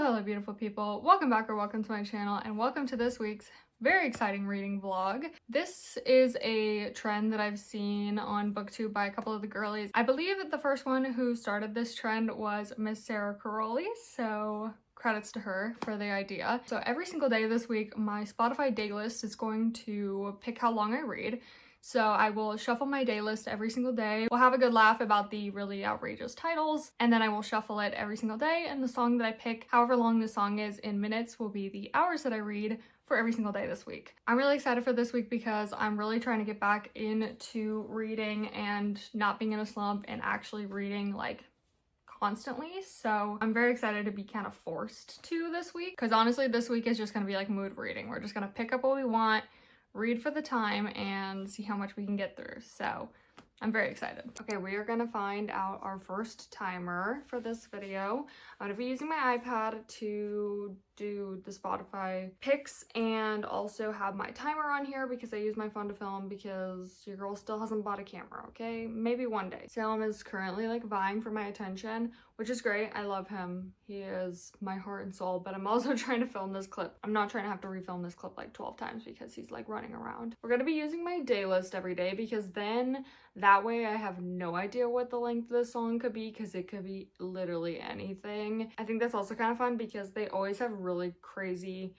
Hello beautiful people, welcome back or welcome to my channel and welcome to this week's very exciting reading vlog. This is a trend that I've seen on booktube by a couple of the girlies. I believe that the first one who started this trend was Miss Sarah Caroli, so credits to her for the idea. So every single day this week my Spotify daylist is going to pick how long I read. So I will shuffle my day list every single day. We'll have a good laugh about the really outrageous titles, and then I will shuffle it every single day, and the song that I pick, however long the song is in minutes, will be the hours that I read for every single day this week. I'm really excited for this week because I'm really trying to get back into reading and not being in a slump and actually reading like constantly. So I'm very excited to be kind of forced to this week, because honestly this week is just going to be like mood reading. We're just going to pick up what we want, read for the time, and see how much we can get through. So I'm very excited. Okay, we are gonna find out our first timer for this video. I'm gonna be using my iPad to do the Spotify picks and also have my timer on here because I use my phone to film because your girl still hasn't bought a camera, okay? Maybe one day. Salem is currently like vying for my attention, which is great. I love him. He is my heart and soul, but I'm also trying to film this clip. I'm not trying to have to refilm this clip like 12 times because he's like running around. We're gonna be using my day list every day because then that way I have no idea what the length of the song could be because it could be literally anything. I think that's also kind of fun because they always have really crazy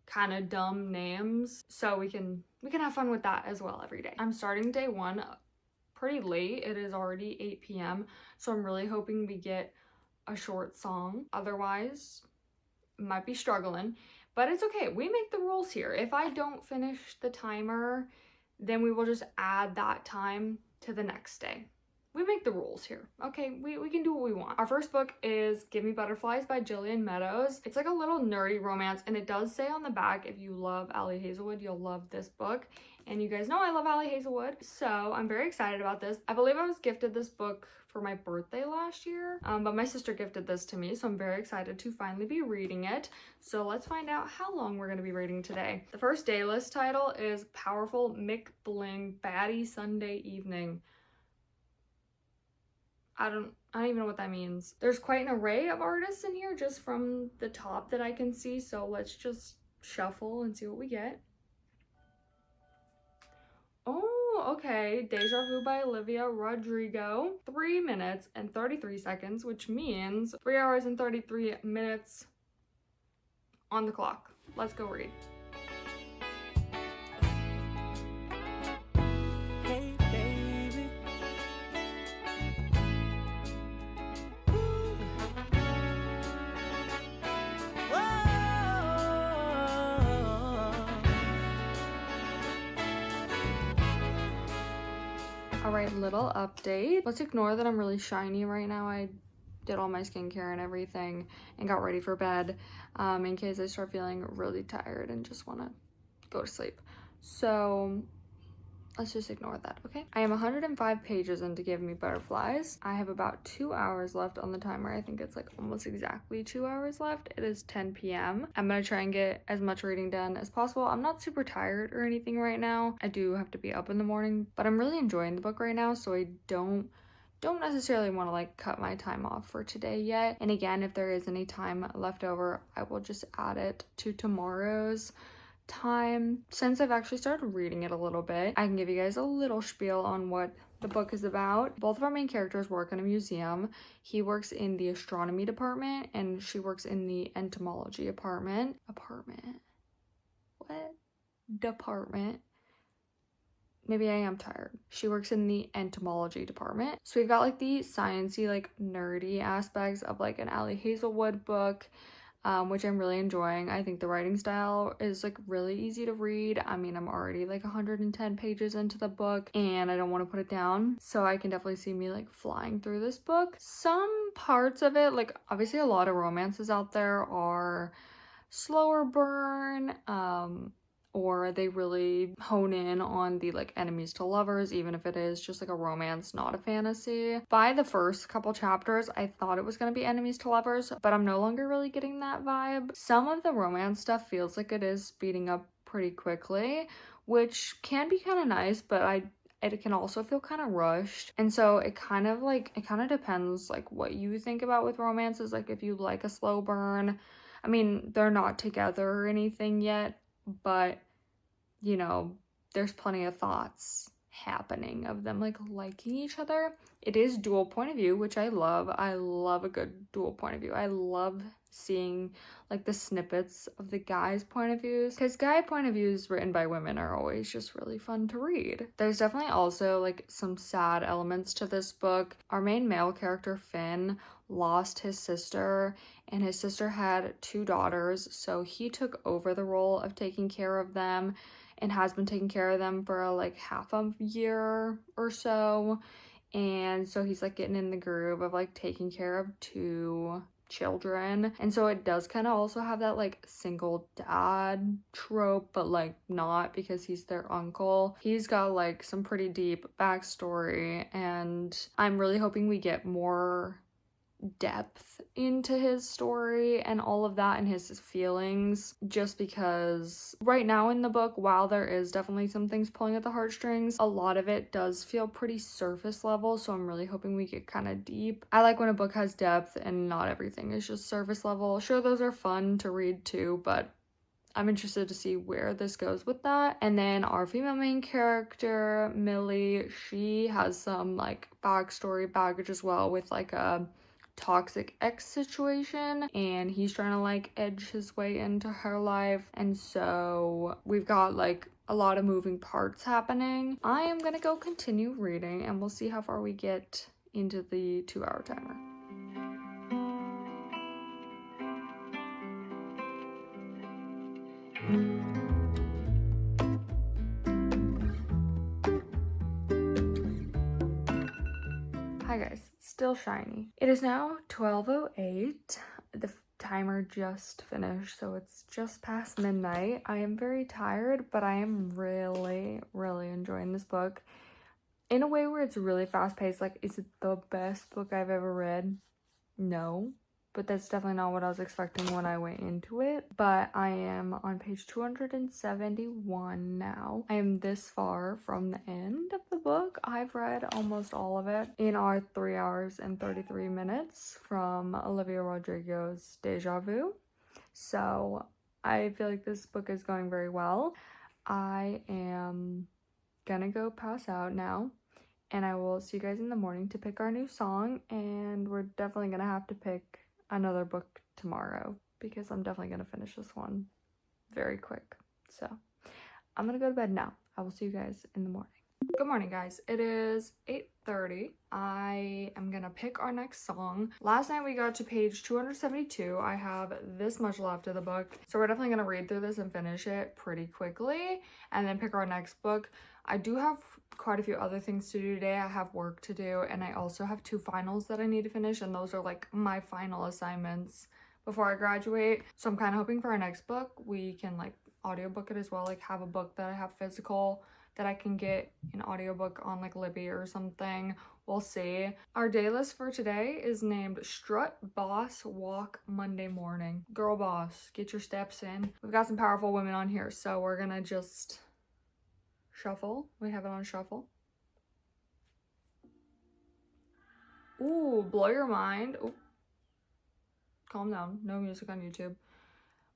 kind of dumb names, so we can have fun with that as well every day. I'm starting day one pretty late. It is already 8 p.m. so I'm really hoping we get a short song. Otherwise, might be struggling, but it's okay. We make the rules here. If I don't finish the timer, then we will just add that time to the next day. We make the rules here, okay? We can do what we want. Our first book is Give Me Butterflies by Jillian Meadows. It's like a little nerdy romance, and it does say on the back, if you love Allie Hazelwood, you'll love this book. And you guys know I love Allie Hazelwood, so I'm very excited about this. I believe I was gifted this book for my birthday last year, but my sister gifted this to me, so I'm very excited to finally be reading it. So let's find out how long we're going to be reading today. The first day list title is Powerful Mick Bling Baddie Sunday Evening. I don't even know what that means. There's quite an array of artists in here just from the top that I can see, so let's just shuffle and see what we get. Oh, okay. Deja Vu by Olivia Rodrigo. 3 minutes and 33 seconds, which means 3 hours and 33 minutes on the clock. Let's go read. Hey, baby. Ooh. Whoa. All right, little update. Let's ignore that I'm really shiny right now. I did all my skincare and everything and got ready for bed in case I start feeling really tired and just want to go to sleep. So let's just ignore that, okay? I am 105 pages into Give Me Butterflies. I have about 2 hours left on the timer. I think it's like almost exactly 2 hours left. It is 10 p.m. I'm gonna try and get as much reading done as possible. I'm not super tired or anything right now. I do have to be up in the morning, but I'm really enjoying the book right now, so I don't necessarily want to like cut my time off for today yet. And again, if there is any time left over, I will just add it to tomorrow's time. Since I've actually started reading it a little bit, I can give you guys a little spiel on what the book is about. Both of our main characters work in a museum. He works in the astronomy department and she works in the entomology department. Maybe I am tired. She works in the entomology department. So we've got like the sciencey, like nerdy aspects of like an Allie Hazelwood book, which I'm really enjoying. I think the writing style is like really easy to read. I mean, I'm already like 110 pages into the book and I don't want to put it down. So I can definitely see me like flying through this book. Some parts of it, like obviously a lot of romances out there are slower burn, or they really hone in on the like enemies to lovers, even if it is just like a romance, not a fantasy. By the first couple chapters, I thought it was going to be enemies to lovers, but I'm no longer really getting that vibe. Some of the romance stuff feels like it is speeding up pretty quickly, which can be kind of nice, but it can also feel kind of rushed. And so it kind of depends like what you think about with romances. Like if you like a slow burn, I mean, they're not together or anything yet, but, you know, there's plenty of thoughts happening of them like liking each other. It is dual point of view, which I love. I love a good dual point of view. I love seeing like the snippets of the guy's point of views, because guy point of views written by women are always just really fun to read. There's definitely also like some sad elements to this book. Our main male character, Finn, lost his sister, and his sister had 2 daughters, so he took over the role of taking care of them and has been taking care of them for like half a year or so. And so he's like getting in the groove of like taking care of 2 children. And so it does kind of also have that like single dad trope, but like not, because he's their uncle. He's got like some pretty deep backstory, and I'm really hoping we get more depth into his story and all of that and his feelings, just because right now in the book, while there is definitely some things pulling at the heartstrings, a lot of it does feel pretty surface level, so I'm really hoping we get kind of deep. I like when a book has depth and not everything is just surface level. Sure, those are fun to read too, but I'm interested to see where this goes with that. And then our female main character, Millie, she has some like backstory baggage as well, with like a toxic ex situation, and he's trying to like edge his way into her life, and so we've got like a lot of moving parts happening. I am gonna go continue reading and we'll see how far we get into the 2-hour timer. Hi guys, still shiny. It is now 12:08. The timer just finished, so it's just past midnight. I am very tired, but I am really enjoying this book in a way where it's really fast paced. Like, is it the best book I've ever read? No, but that's definitely not what I was expecting when I went into it. But I am on page 271 now. I am this far from the end of the book. I've read almost all of it in our 3 hours and 33 minutes from Olivia Rodrigo's Deja Vu. So I feel like this book is going very well. I am gonna go pass out now, and I will see you guys in the morning to pick our new song, and we're definitely gonna have to pick another book tomorrow because I'm definitely gonna finish this one very quick. So I'm gonna go to bed now. I will see you guys in the morning. Good morning, guys. It is 8:30. I am gonna pick our next song. Last night we got to page 272. I have this much left of the book, so we're definitely gonna read through this and finish it pretty quickly and then pick our next book. I do have quite a few other things to do today. I have work to do, and I also have 2 finals that I need to finish, and those are like my final assignments before I graduate. So I'm kind of hoping for our next book we can like audiobook it as well, like have a book that I have physical that I can get an audiobook on like Libby or something. We'll see. Our day list for today is named Strut Boss Walk Monday Morning. Girl boss, get your steps in. We've got some powerful women on here, so we're gonna just shuffle. We have it on shuffle. Ooh, Blow Your Mind. Ooh. Calm down. No music on YouTube.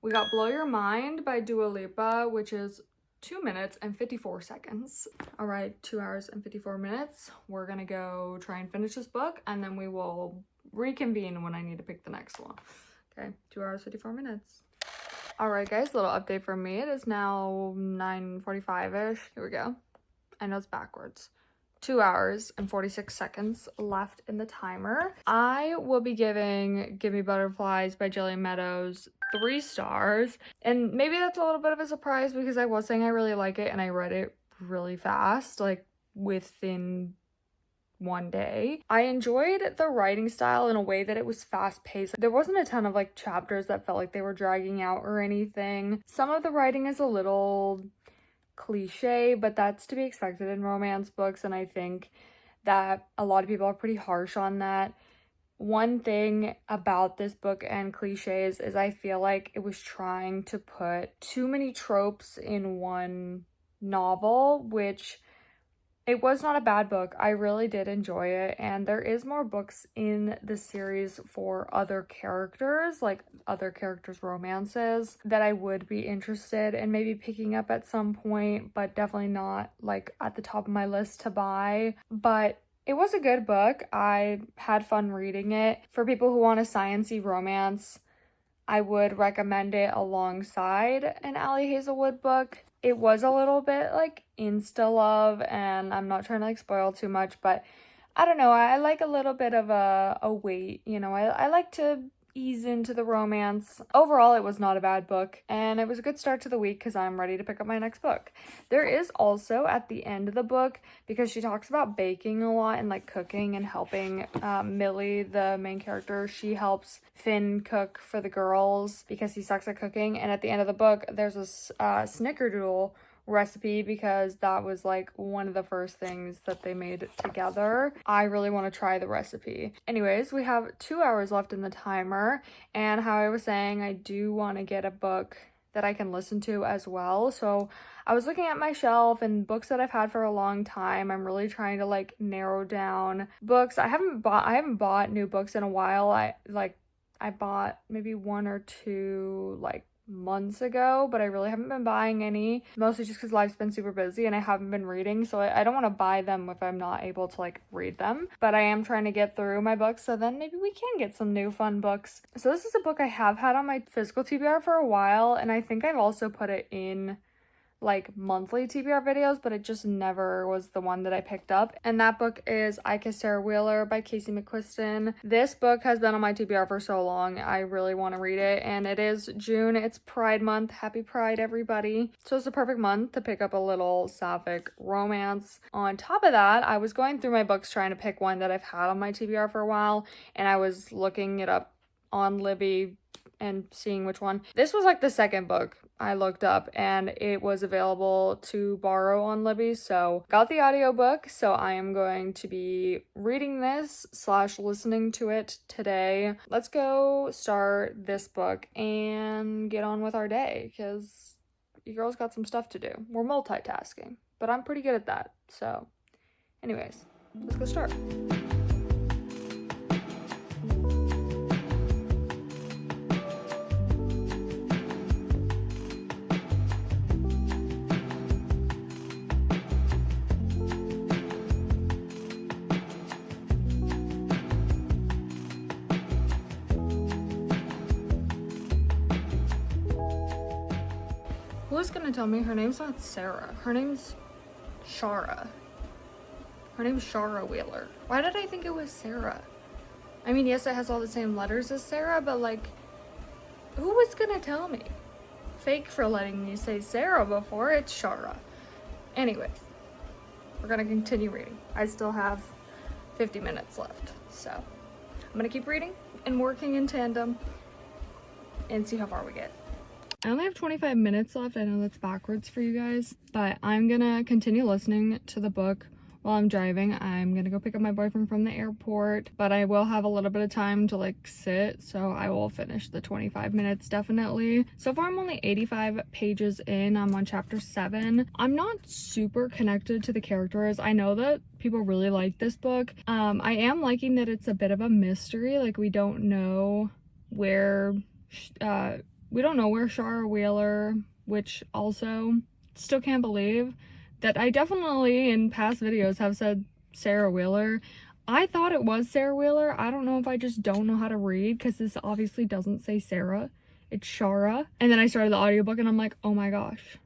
We got Blow Your Mind by Dua Lipa, which is 2 minutes and 54 seconds. All right, 2 hours and 54 minutes. We're gonna go try and finish this book, and then we will reconvene when I need to pick the next one. Okay, 2 hours, 54 minutes. All right, guys, little update from me. It is now 9:45-ish. Here we go. I know it's backwards. 2 hours and 46 seconds left in the timer. I will be giving Give Me Butterflies by Jillian Meadows 3 stars. And maybe that's a little bit of a surprise because I was saying I really like it and I read it really fast, like within one day. I enjoyed the writing style in a way that it was fast paced. There wasn't a ton of like chapters that felt like they were dragging out or anything. Some of the writing is a little cliche, but that's to be expected in romance books, and I think that a lot of people are pretty harsh on that. One thing about this book and cliches is I feel like it was trying to put too many tropes in one novel, which It was not a bad book. I really did enjoy it, and there is more books in the series for other characters, like other characters' romances, that I would be interested in maybe picking up at some point, but definitely not like at the top of my list to buy. But it was a good book. I had fun reading it. For people who want a science-y romance, I would recommend it alongside an Allie Hazelwood book. It was a little bit like insta love, and I'm not trying to like spoil too much, but I don't know. I like a little bit of a wait, you know. I like to ease into the romance. Overall, it was not a bad book, and it was a good start to the week because I'm ready to pick up my next book. There is also at the end of the book, because she talks about baking a lot and like cooking and helping Millie, the main character, she helps Finn cook for the girls because he sucks at cooking. And at the end of the book, there's a snickerdoodle recipe because that was like one of the first things that they made together. I really want to try the recipe. Anyways, we have 2 hours left in the timer, and how I was saying, I do want to get a book that I can listen to as well. So I was looking at my shelf and books that I've had for a long time. I'm really trying to like narrow down books. I haven't bought new books in a while. I bought maybe one or two like months ago, but I really haven't been buying any, mostly just because life's been super busy and I haven't been reading, so I don't want to buy them if I'm not able to like read them. But I am trying to get through my books, so then maybe we can get some new fun books. So this is a book I have had on my physical TBR for a while, and I think I've also put it in like monthly TBR videos, but it just never was the one that I picked up. And that book is I Kissed Sarah Wheeler by Casey McQuiston. This book has been on my TBR for so long. I really want to read it, and it is June. It's Pride Month. Happy Pride, everybody. So it's a perfect month to pick up a little sapphic romance. On top of that, I was going through my books trying to pick one that I've had on my TBR for a while, and I was looking it up on Libby and seeing which one. This was like the second book I looked up, and it was available to borrow on Libby, so got the audiobook. So I am going to be reading this / listening to it today. Let's go start this book and get on with our day, because you girls got some stuff to do. We're multitasking, but I'm pretty good at that. So anyways, let's go start. Who's gonna tell me her name's not Sarah? Her name's Shara. Her name's Shara Wheeler. Why did I think it was Sarah? I mean, yes, it has all the same letters as Sarah, but like, who was gonna tell me? Fake for letting me say Sarah before. It's Shara. Anyways, we're gonna continue reading. I still have 50 minutes left, so I'm gonna keep reading and working in tandem and see how far we get. I only have 25 minutes left. I know that's backwards for you guys, but I'm gonna continue listening to the book while I'm driving. I'm gonna go pick up my boyfriend from the airport, but I will have a little bit of time to like sit, so I will finish the 25 minutes definitely. So far I'm only 85 pages in. I'm on chapter 7. I'm not super connected to the characters. I know that people really like this book. I am liking that it's a bit of a mystery. Like we don't know where Shara Wheeler, which also still can't believe that I definitely in past videos have said Sarah Wheeler. I thought it was Sarah Wheeler. I don't know if I just don't know how to read, because this obviously doesn't say Sarah. It's Shara. And then I started the audiobook and I'm like, oh my gosh,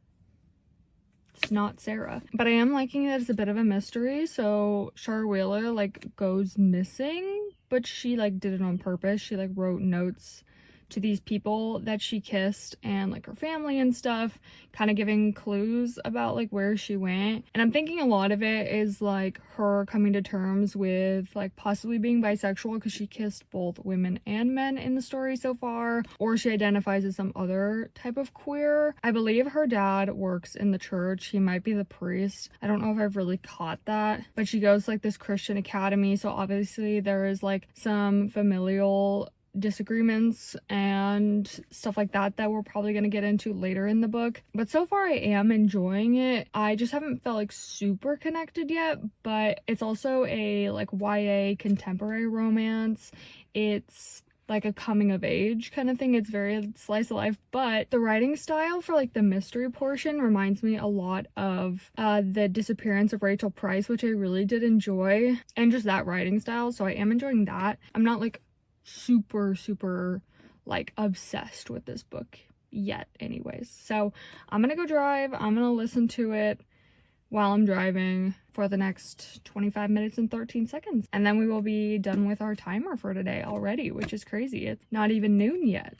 it's not Sarah. But I am liking that it's a bit of a mystery. So Shara Wheeler like goes missing, but she like did it on purpose. She like wrote notes to these people that she kissed and like her family and stuff, kind of giving clues about like where she went. And I'm thinking a lot of it is like her coming to terms with like possibly being bisexual, because she kissed both women and men in the story so far, or she identifies as some other type of queer. I believe her dad works in the church. He might be the priest. I don't know if I've really caught that, but she goes to like this Christian academy, so obviously there is like some familial disagreements and stuff like that we're probably going to get into later in the book. But so far I am enjoying it. I just haven't felt like super connected yet, but it's also a like YA contemporary romance. It's like a coming of age kind of thing. It's very slice of life, but the writing style for like the mystery portion reminds me a lot of the Disappearance of Rachel Price, which I really did enjoy, and just that writing style. So I am enjoying that. I'm not like super like obsessed with this book yet anyways. So I'm gonna go drive. I'm gonna listen to it while I'm driving for the next 25 minutes and 13 seconds. And then we will be done with our timer for today already, which is crazy. It's not even noon yet.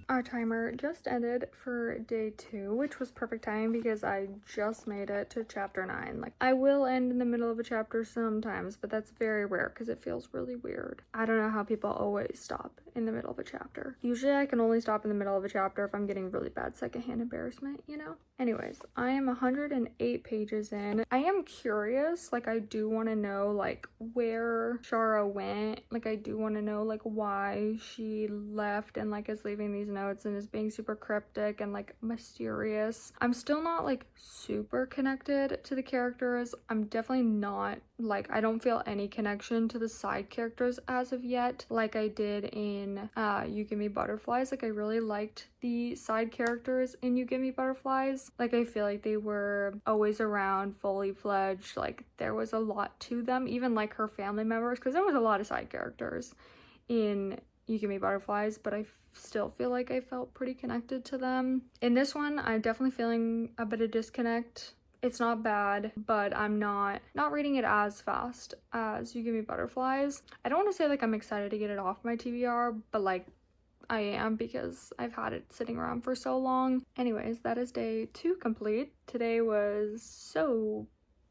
Our timer just ended for day 2, which was perfect timing because I just made it to chapter 9. Like, I will end in the middle of a chapter sometimes, but that's very rare because it feels really weird. I don't know how people always stop in the middle of a chapter. Usually I can only stop in the middle of a chapter if I'm getting really bad secondhand embarrassment, you know? Anyways, I am 108 pages in. I am curious, like I do want to know like where Shara went. Like I do want to know like why she left and like is leaving these notes and is being super cryptic and like mysterious. I'm still not like super connected to the characters. I'm definitely not like, I don't feel any connection to the side characters as of yet like I did in You Give Me Butterflies. Like I really liked the side characters in You Give Me Butterflies. Like I feel like they were always around, fully fledged, like there was a lot to them, even like her family members, because there was a lot of side characters in You Give Me Butterflies, but I still feel like I felt pretty connected to them. In this one, I'm definitely feeling a bit of disconnect. It's not bad, but I'm not reading it as fast as You Give Me Butterflies. I don't want to say like I'm excited to get it off my TBR, but like I am because I've had it sitting around for so long. Anyways, that is day 2 complete. Today was so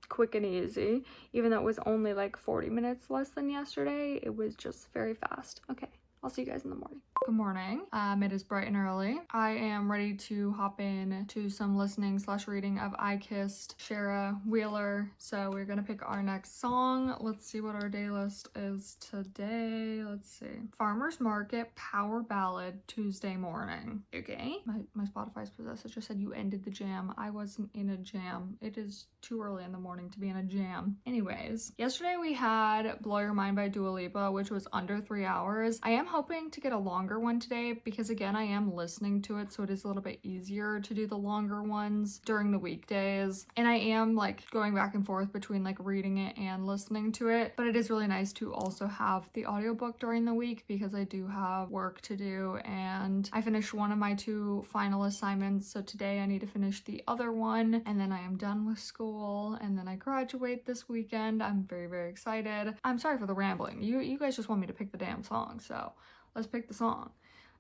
quick and easy. Even though it was only like 40 minutes less than yesterday, it was just very fast. Okay, I'll see you guys in the morning. Good morning. It is bright and early. I am ready to hop in to some listening / reading of I Kissed Shara Wheeler. So we're gonna pick our next song. Let's see what our day list is today. Let's see. Farmer's Market Power Ballad Tuesday Morning. Okay. My Spotify's possessor just said you ended the jam. I wasn't in a jam. It is too early in the morning to be in a jam. Anyways, yesterday we had Blow Your Mind by Dua Lipa, which was under 3 hours. I am hoping to get a longer one today because again I am listening to it, so it is a little bit easier to do the longer ones during the weekdays, and I am like going back and forth between like reading it and listening to it. But it is really nice to also have the audiobook during the week because I do have work to do, and I finished one of my 2 final assignments, so today I need to finish the other one and then I am done with school and then I graduate this weekend. I'm very excited. I'm sorry for the rambling. You guys just want me to pick the damn song, so let's pick the song.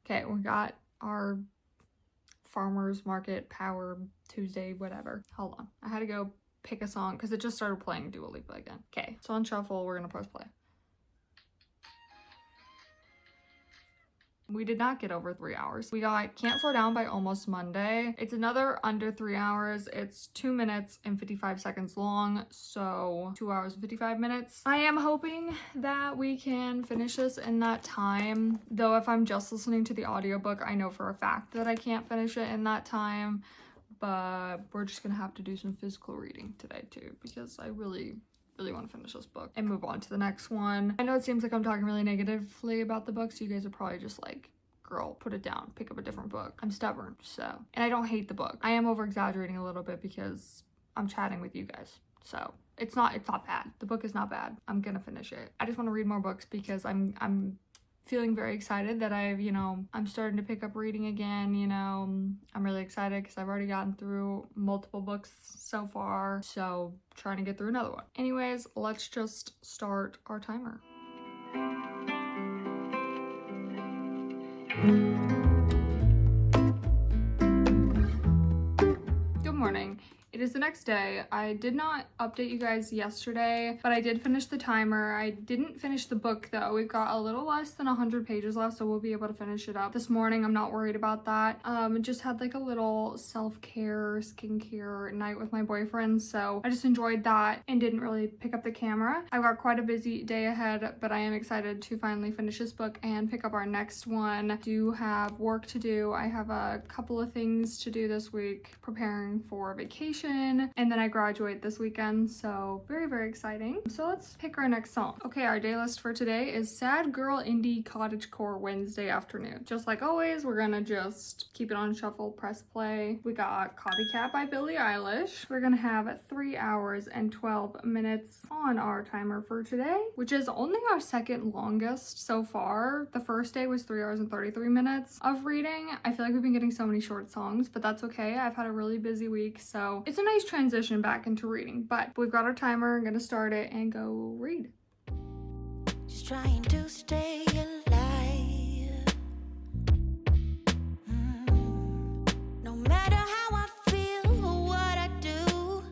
Okay, we got our Farmer's Market Power Tuesday, whatever. Hold on. I had to go pick a song because it just started playing Dua Lipa again. Okay, so on shuffle, we're gonna press play. We did not get over 3 hours. We got Can't Slow Down by Almost Monday. It's another under 3 hours. It's 2 minutes and 55 seconds long, so 2 hours and 55 minutes. I am hoping that we can finish this in that time, though if I'm just listening to the audiobook, I know for a fact that I can't finish it in that time, but we're just gonna have to do some physical reading today too because I really want to finish this book and move on to the next one. I know it seems like I'm talking really negatively about the book, so you guys are probably just like, girl, put it down, pick up a different book. I'm stubborn, so. And I don't hate the book. I am over exaggerating a little bit because I'm chatting with you guys. So it's not bad. The book is not bad. I'm gonna finish it. I just want to read more books because I'm feeling very excited that I'm starting to pick up reading again. I'm really excited because I've already gotten through multiple books so far, so trying to get through another one. Anyways, let's just start our timer. Good morning. It It is the next day. I did not update you guys yesterday, but I did finish the timer. I didn't finish the book though. We've got a little less than 100 pages left, so we'll be able to finish it up this morning. I'm not worried about that. Just had like a little self-care, skincare night with my boyfriend, so I just enjoyed that and didn't really pick up the camera. I've got quite a busy day ahead, but I am excited to finally finish this book and pick up our next one. Do have work to do. I have a couple of things to do this week, preparing for vacation, and then I graduate this weekend, so very exciting. So let's pick our next song. Okay, our day list for today is Sad Girl Indie Cottagecore Wednesday Afternoon. Just like always, we're gonna just keep it on shuffle, press play. We got Copycat by Billie Eilish. We're gonna have 3 hours and 12 minutes on our timer for today, which is only our second longest so far. The first day was 3 hours and 33 minutes of reading. I feel like we've been getting so many short songs, but that's okay. I've had a really busy week, so it's a nice transition back into reading. But we've got our timer. I'm gonna start it and go read. Just trying to stay alive. No matter how I feel or what I do,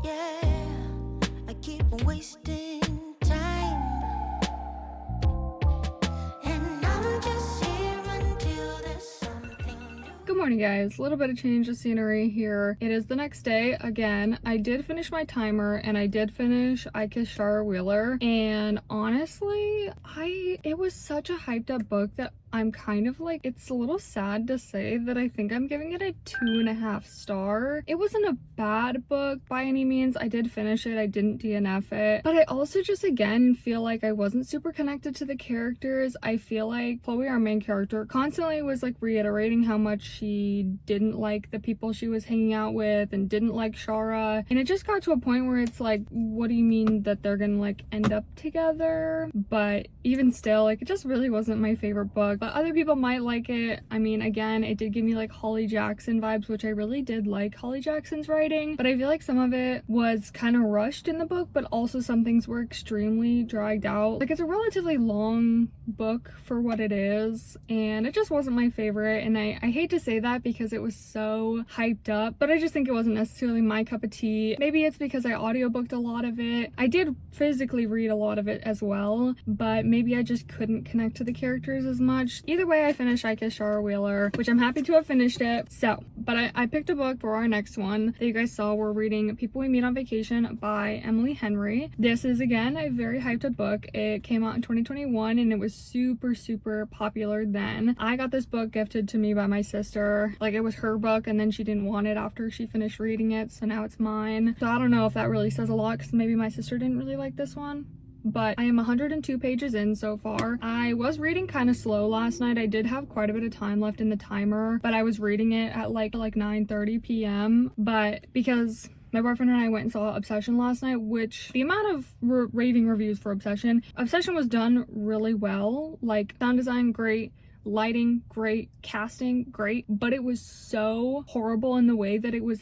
yeah, I keep on wasting time. And I'm just here until there's something new. Good morning, guys. A little bit of change of scenery here. It is the next day again. I did finish my timer and I did finish I Kiss Shara Wheeler, and honestly, it was such a hyped up book that I'm kind of like, it's a little sad to say that I think I'm giving it a 2.5 star. It wasn't a bad book by any means. I did finish it. I didn't DNF it. But I also just, again, feel like I wasn't super connected to the characters. I feel like Chloe, our main character, constantly was like reiterating how much she didn't like the people she was hanging out with and didn't like Shara. And it just got to a point where it's like, what do you mean that they're gonna like end up together? But even still, like, it just really wasn't my favorite book. But other people might like it. I mean, again, it did give me like Holly Jackson vibes, which I really did like Holly Jackson's writing, but I feel like some of it was kind of rushed in the book, but also some things were extremely dragged out. Like, it's a relatively long book for what it is, and it just wasn't my favorite. And I hate to say that because it was so hyped up, but I just think it wasn't necessarily my cup of tea. Maybe it's because I audiobooked a lot of it. I did physically read a lot of it as well, but maybe I just couldn't connect to the characters as much. Either way, I finished I Kiss Shara Wheeler, which I'm happy to have finished it. So, but I picked a book for our next one that you guys saw. We're reading People We Meet on Vacation by Emily Henry. This is, again, a very hyped up book. It came out in 2021 and it was super popular then. I got this book gifted to me by my sister. Like, it was her book and then she didn't want it after she finished reading it, so now it's mine. So I don't know if that really says a lot because maybe my sister didn't really like this one. But I am 102 pages in so far. I was reading kind of slow last night. I did have quite a bit of time left in the timer, but I was reading it at like 9:30 p.m. But because my boyfriend and I went and saw Obsession last night, which the amount of raving reviews for Obsession was done really well. Like, sound design, great. Lighting, great. Casting, great. But it was so horrible in the way that it was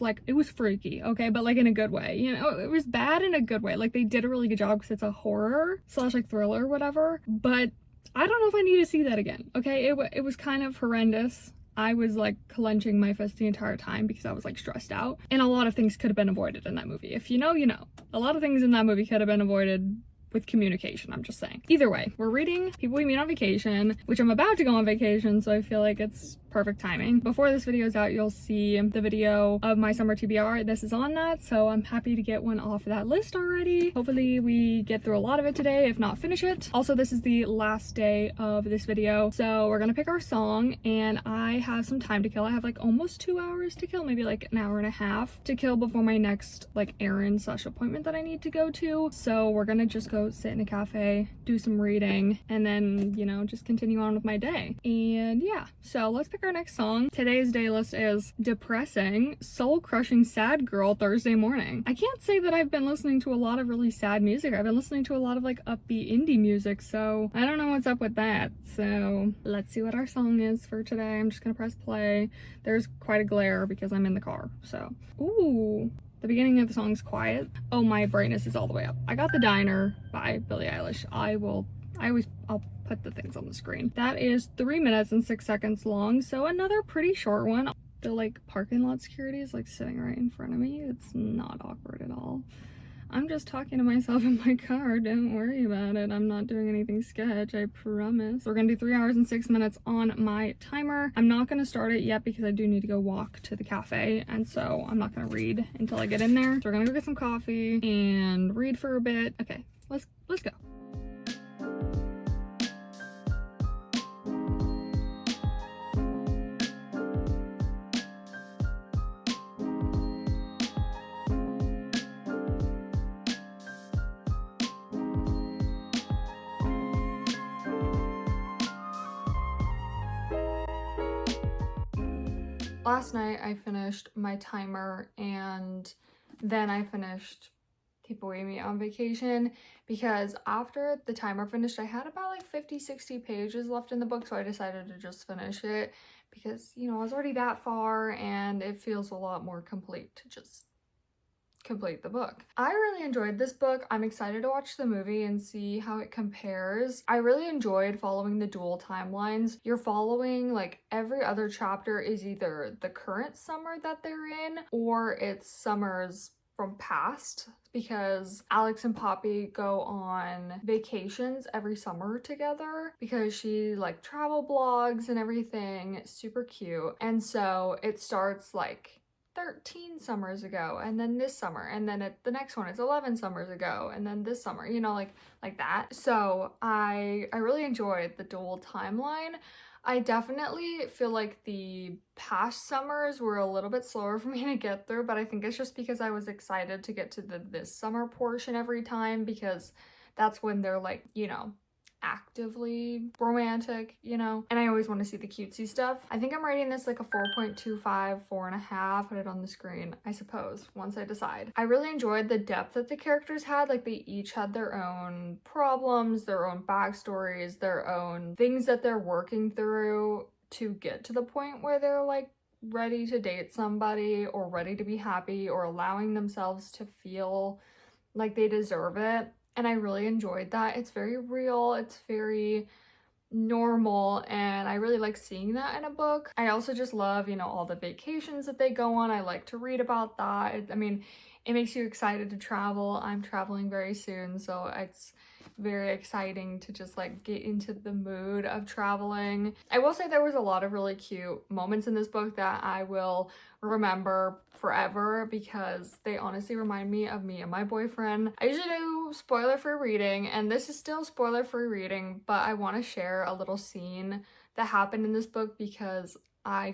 freaky, okay? But like in a good way, you know? It was bad in a good way. Like, they did a really good job because it's a horror / like thriller or whatever. But I don't know if I need to see that again, okay? It was kind of horrendous. I was like clenching my fist the entire time because I was like stressed out. And a lot of things could have been avoided in that movie. If you know, you know. A lot of things in that movie could have been avoided with communication, I'm just saying. Either way, we're reading People We Meet on Vacation, which I'm about to go on vacation, so I feel like it's perfect timing. Before this video is out, you'll see the video of my summer TBR. This is on that, so I'm happy to get one off that list already. Hopefully we get through a lot of it today, if not finish it. Also, this is the last day of this video, so we're gonna pick our song, and I have some time to kill. I have like almost 2 hours to kill, maybe like an hour and a half to kill before my next like errand / appointment that I need to go to. So we're gonna just go sit in a cafe, do some reading, and then, you know, just continue on with my day. And yeah, so let's pick our next song. Today's day list is depressing, soul-crushing sad girl Thursday morning. I can't say that I've been listening to a lot of really sad music. I've been listening to a lot of like upbeat indie music, so I don't know what's up with that. So let's see what our song is for today. I'm just gonna press play. There's quite a glare because I'm in the car, so. Ooh. The beginning of the song's quiet. Oh, my brightness is all the way up. I got The Diner by Billie Eilish. I'll put the things on the screen. That is 3 minutes and 6 seconds long, so another pretty short one. the like parking lot security is like sitting right in front of me. It's not awkward at all. I'm just talking to myself in my car. Don't worry about it. I'm not doing anything sketch, I promise. We're gonna do 3 hours and 6 minutes on my timer. I'm not gonna start it yet because I do need to go walk to the cafe, and so I'm not gonna read until I get in there. So we're gonna go get some coffee and read for a bit. Okay, let's go. Last night I finished my timer, and then I finished Keep Away Me on Vacation, because after the timer finished I had about like 50-60 pages left in the book, so I decided to just finish it because, you know, I was already that far and it feels a lot more complete to just complete the book. I really enjoyed this book. I'm excited to watch the movie and see how it compares. I really enjoyed following the dual timelines. You're following like every other chapter is either the current summer that they're in or it's summers from past, because Alex and Poppy go on vacations every summer together because she like travel blogs and everything. Super cute. And so it starts like 13 summers ago, and then this summer, and then the next one is 11 summers ago, and then this summer, you know, like that. So I really enjoyed the dual timeline. I definitely feel like the past summers were a little bit slower for me to get through, but I think it's just because I was excited to get to this summer portion every time, because that's when they're like, you know, actively romantic, you know, and I always want to see the cutesy stuff. I think I'm rating this like a 4.25, 4.5, put it on the screen, I suppose, once I decide. I really enjoyed the depth that the characters had. Like they each had their own problems, their own backstories, their own things that they're working through to get to the point where they're like ready to date somebody or ready to be happy or allowing themselves to feel like they deserve it. And I really enjoyed that. It's very real, it's very normal, and I really like seeing that in a book. I also just love, you know, all the vacations that they go on. I like to read about that. I mean, it makes you excited to travel. I'm traveling very soon, so it's very exciting to just like get into the mood of traveling. I will say there was a lot of really cute moments in this book that I will remember forever because they honestly remind me of me and my boyfriend. I usually do spoiler-free reading, and this is still spoiler-free reading, but I want to share a little scene that happened in this book because I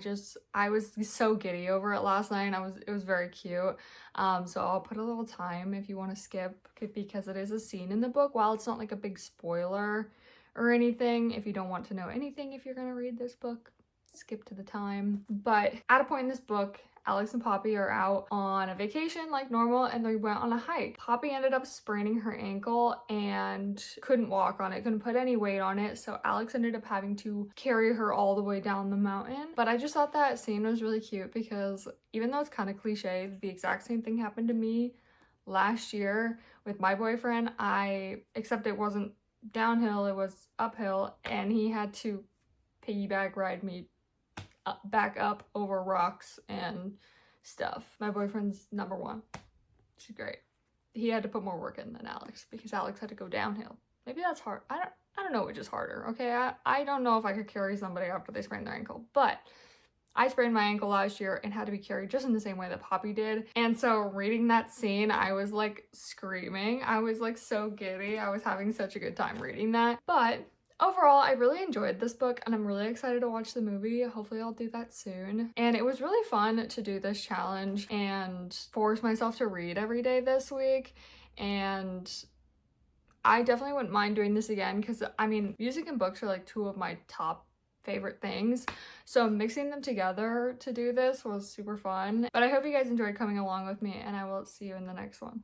was so giddy over it last night, and it was very cute. So I'll put a little time if you want to skip, because it is a scene in the book. While it's not like a big spoiler or anything, if you don't want to know anything, if you're gonna read this book, skip to the time. But at a point in this book, Alex and Poppy are out on a vacation like normal, and they went on a hike. Poppy ended up spraining her ankle and couldn't walk on it, couldn't put any weight on it, so Alex ended up having to carry her all the way down the mountain. But I just thought that scene was really cute because even though it's kind of cliche, the exact same thing happened to me last year with my boyfriend. Except it wasn't downhill, it was uphill, and he had to piggyback ride me back up over rocks and stuff. My boyfriend's number one. She's great. He had to put more work in than Alex because Alex had to go downhill. Maybe that's hard. I don't know which is harder, okay? I don't know if I could carry somebody after they sprained their ankle, but I sprained my ankle last year and had to be carried just in the same way that Poppy did. And so reading that scene, I was like screaming. I was like so giddy. I was having such a good time reading that. But overall, I really enjoyed this book, and I'm really excited to watch the movie. Hopefully I'll do that soon. And it was really fun to do this challenge and force myself to read every day this week. And I definitely wouldn't mind doing this again because, I mean, music and books are like two of my top favorite things. So mixing them together to do this was super fun. But I hope you guys enjoyed coming along with me, and I will see you in the next one.